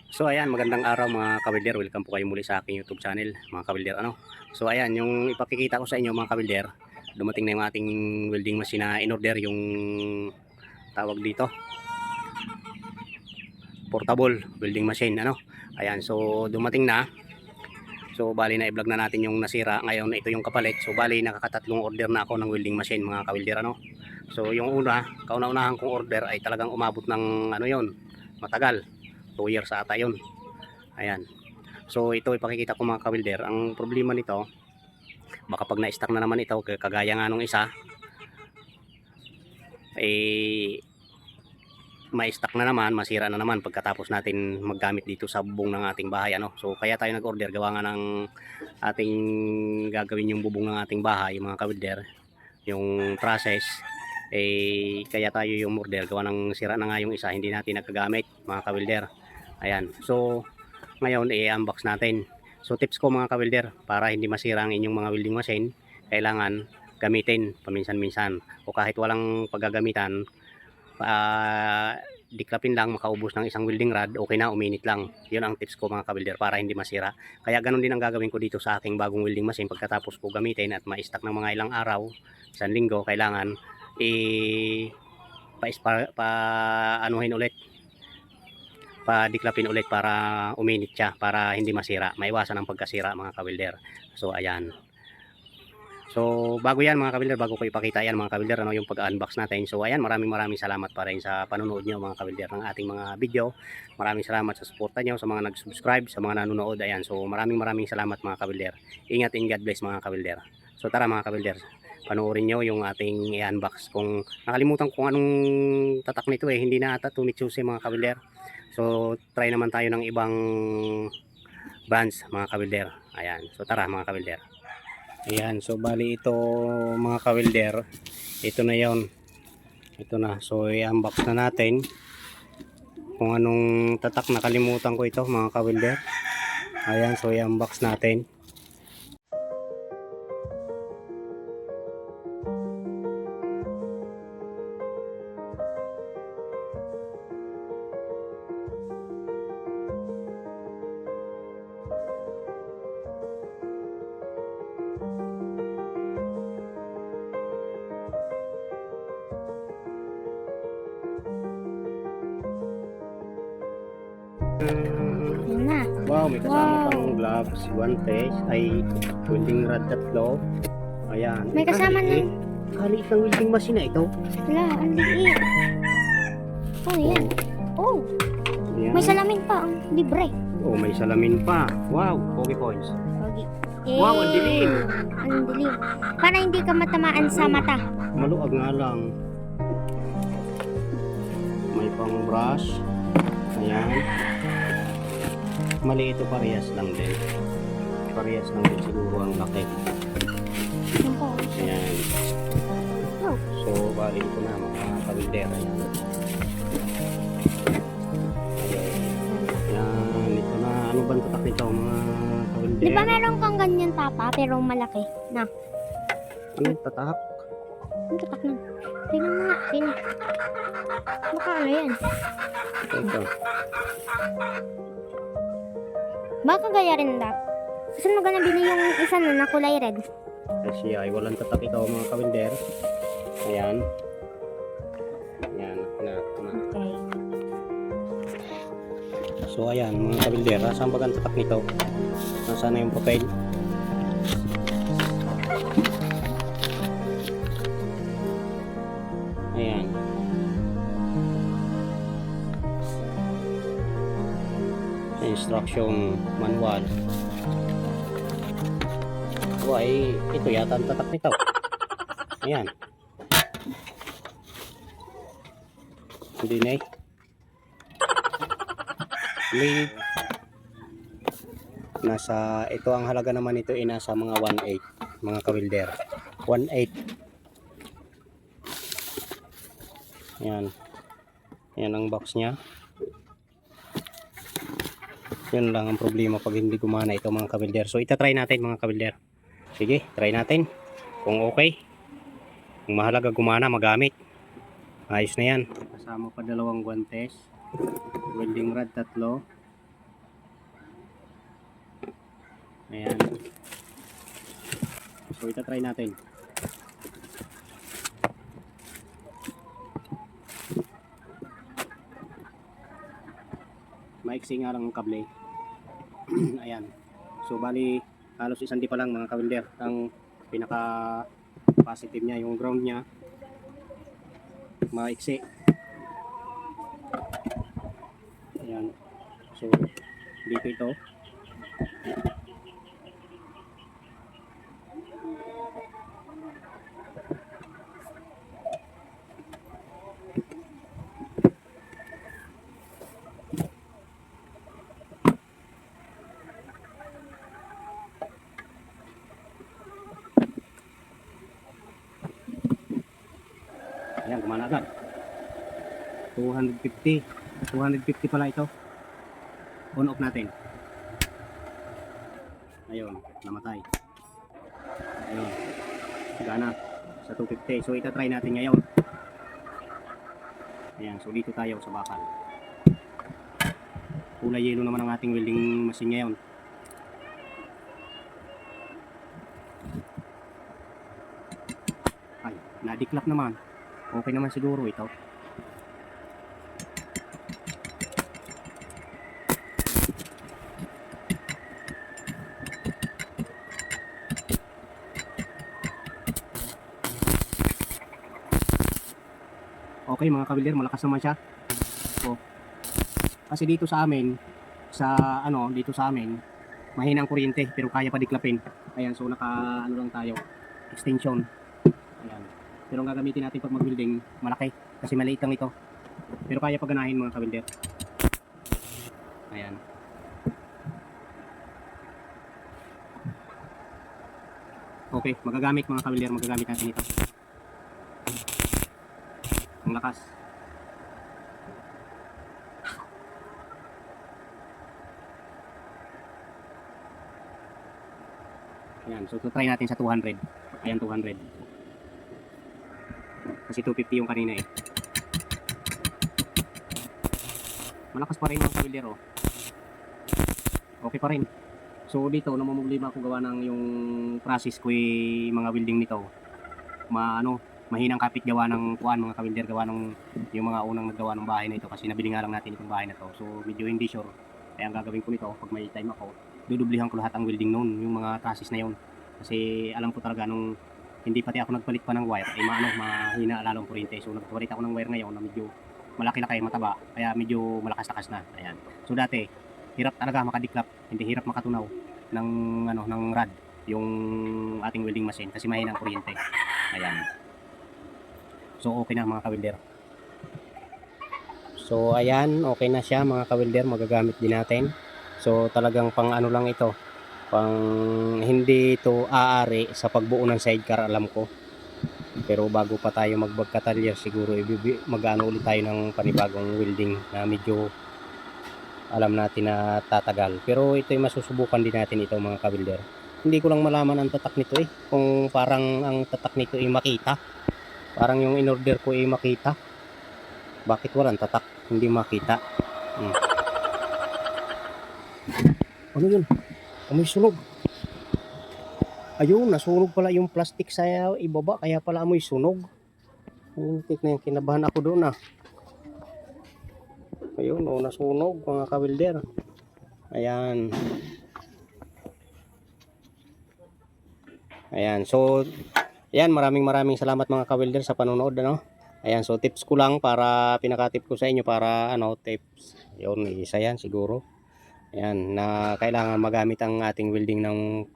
So ayan, magandang araw mga kawilder. Welcome po kayo muli sa aking YouTube channel, mga kawilder. So ayan, yung ipakikita ko sa inyo mga kawilder, dumating na yung ating welding machine na in-order, yung tawag dito, portable welding machine, Ayan, so dumating na. So bali na i-vlog na natin yung nasira. Ngayon ito yung kapalit. So bali nakakatatlong order na ako ng welding machine mga kawilder, So yung una, kauna-unahan kong order ay talagang umabot ng matagal. 2 years ata yun. Ayan. So ito ipakikita ko mga kawilder. Ang problema nito, baka pag na-stuck na naman ito, kagaya nga nung isa, eh ma-stuck na naman, masira na naman pagkatapos natin maggamit dito sa bubong ng ating bahay, So kaya tayo nag-order, gawa nga ng ating gagawin yung bubong ng ating bahay, mga kawilder, yung process, kaya tayo yung order, gawa ng sira na nga yung isa, hindi natin nagagamit, mga kawilder. Ayan. So ngayon i-unbox natin. So tips ko mga kawilder, para hindi masira ang inyong mga welding machine, kailangan gamitin paminsan-minsan, o kahit walang paggagamitan, diklapin lang, makaubos ng isang welding rod, okay na, uminit lang. Yun ang tips ko mga kawilder, para hindi masira. Kaya ganun din ang gagawin ko dito sa aking bagong welding machine. Pagkatapos ko gamitin at ma-stack ng mga ilang araw, isang linggo, kailangan anuhin ulit, padiklapin ulit para uminit siya, para hindi masira, maiwasan ang pagkasira mga kawilder. So ayan. So bago yan mga kawilder, bago ko ipakita yan mga kawilder, yung pag-unbox natin. So ayan, maraming salamat pa rin sa panonood nyo mga kawilder ng ating mga video. Maraming salamat sa suporta nyo, sa mga nag-subscribe, sa mga nanonood. Ayan, so maraming salamat mga kawilder. Ingat and God bless mga kawilder. So tara mga kawilder, panoorin nyo yung ating i-unbox. Kung nakalimutan kung anong tatak nito, hindi na ata tumitsusi mga kawilder. So try naman tayo ng ibang brands mga kawilder. Ayan, so tara mga kawilder. Ayan, so bali ito mga kawilder, ito na yon, ito na. So i-unbox na natin kung anong tatak, nakalimutan ko ito mga kawilder. Ayan, so i-unbox natin. Yun na. Wow, may kasama pang gloves, guantes, ay welding rod 3. Ayan. May kasama na. Kaliit ng welding machine na ito. Wala, ang liit. Oh, yan. Oh, Ayan. may salamin pa. Ang libre. Oh, may salamin pa. Wow, pogi points. Okay. Wow, ang dilim. Ang dilim. Para hindi ka matamaan sa mata. Maluag nga lang. May pang brush. Ayan. Mali ito, parehas lang din. Parehas lang din siguro ang laki. Yan po. Ayan. Oh. So, bali ito na mga kawilder. Ayan. Ayan. Ito na. Ano bang tatak nito mga kawilder? Di ba meron kang ganyan papa pero malaki na? Anong tatak? Ang tatak na. Tingnan mo nga. Tingnan. Baka ano yan? Ito. Baka gaya rin dapat. Kasi mo ganun bili yung isa na kulay red. Kasi ay walang tatak ito mga kawilder. Ayan. Ayan. Na. Okay. So ayan mga kawilder, saan ba ang tatak nito? Nasaan na yung papel? Ayan. Instruction manual. So ay ito yata ang tatak nito. Ayan. Hindi na eh. May nasa, ito ang halaga naman ito ay nasa mga 1.8 mga kawilder. 1.8. Ayan. Ayan ang box niya. Yun lang ang problema pag hindi gumana ito mga kawilder. So itatry natin mga kawilder. Sige, try natin. Kung okay, kung mahalaga gumana, magamit. Ayos na yan. Kasama pa dalawang guantes, welding rod 3, Ayan. So itatry natin. Maiksi nga lang ang kable. Ayan. So bali halos isang di pa lang mga ka-welder ang pinaka positive niya, yung ground niya maiksi. Ayan. So dito ito. Ayan, gumana agad. 250. 250 pala ito. On off natin. Ayun, namatay. Ayun. Gana sa 250. So itatry natin ngayon. Ayan, so dito tayo sa bakal. Kulay yellow naman ang ating welding machine ngayon. Ay, nadiklap naman. Okay naman siguro ito. Okay mga ka-welder, malakas naman siya. So, kasi dito sa amin, dito sa amin, mahinang kuryente pero kaya pa diklapin. Ayan, so naka ano lang tayo, extension. Ayan. Pero ang gagamitin natin pag mag-welding, malaki kasi maliit lang ito. Pero kaya pa ganahin mga ka-welder. Ayan. Okay, magagamit mga ka-welder, magagamit natin ito. Ang lakas. Ayan, so try natin sa 200. Ayan, 200. Kasi 250 yung kanina eh. Malakas pa rin yung ka-welder oh. Okay pa rin. So dito, namumblema ako gawa ng yung process ko mga welding nito. Mahinang kapit gawa ng kuan mga ka-welder, gawa ng yung mga unang naggawa ng bahay na ito kasi nabili nga lang natin itong bahay na to. So medyo hindi sure. Kaya ang gagawin ko nito, pag may time ako, dudublihan ko lahat ang welding noon, yung mga process na yun. Kasi alam ko talaga nung hindi pati ako nagpalit pa ng wire, ay mahina lalong kuryente. So nagpalit ako ng wire ngayon na medyo malaki-laki, mataba, kaya medyo malakas-lakas na. Ayan. So dati, hirap talaga makadiklap, hindi hirap makatunaw ng rod yung ating welding machine kasi mahina ang kuryente. Ayan. So okay na mga ka-welder. So ayan, okay na siya mga ka-welder, magagamit din natin. So talagang pang ano lang ito, pang hindi ito aari sa pagbuo ng sidecar, alam ko. Pero bago pa tayo magbagkatalyer siguro mag-ano ulit tayo ng panibagong welding na medyo alam natin na tatagal. Pero ito ay masusubukan din natin ito mga ka-welder. Hindi ko lang malaman ang tatak nito eh, kung parang ang tatak nito ay makita. Parang yung in-order ko ay makita. Bakit walang tatak? Hindi makita. Ano yun? May sunog. Ayun, nasunog pala yung plastic sa ibaba. Kaya pala amoy sunog. Muntik na yung kinabahan ako doon ah. Ayun, nasunog mga ka-welder. Ayan. Ayan, so ayan, maraming salamat mga ka-welder sa panonood ano. Ayan, so tips ko lang para pinaka-tip ko sa inyo para tips. Yun, isa yan siguro. Ayan, na kailangan magamit ang ating welding ng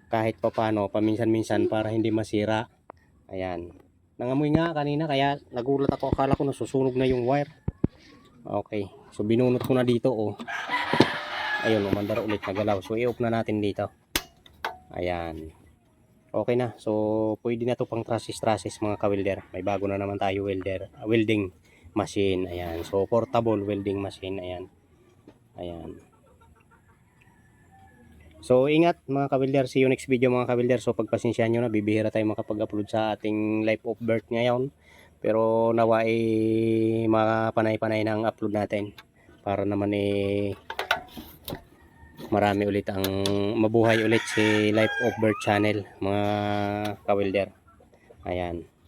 kahit pa paano, paminsan-minsan para hindi masira. Ayan. Nangamoy nga kanina kaya nagulat ako, akala ko nasusunog na yung wire. Okay, so binunot ko na dito oh. Ayun, umandar ulit, nagalaw. So i-off na natin dito. Ayan. Okay na. So pwede na to pang traces mga ka-welder. May bago na naman tayo welding machine. Ayan. So portable welding machine. Ayan. Ayan. So ingat mga ka-welder. See you next video mga ka-welder. So pagpasensyahan nyo na, bibihira tayo makapag-upload sa ating life of birth ngayon. Pero nawa mapanay-panay ng upload natin. Para naman marami ulit ang mabuhay ulit si Life of Bird Channel mga kawilder. Ayan.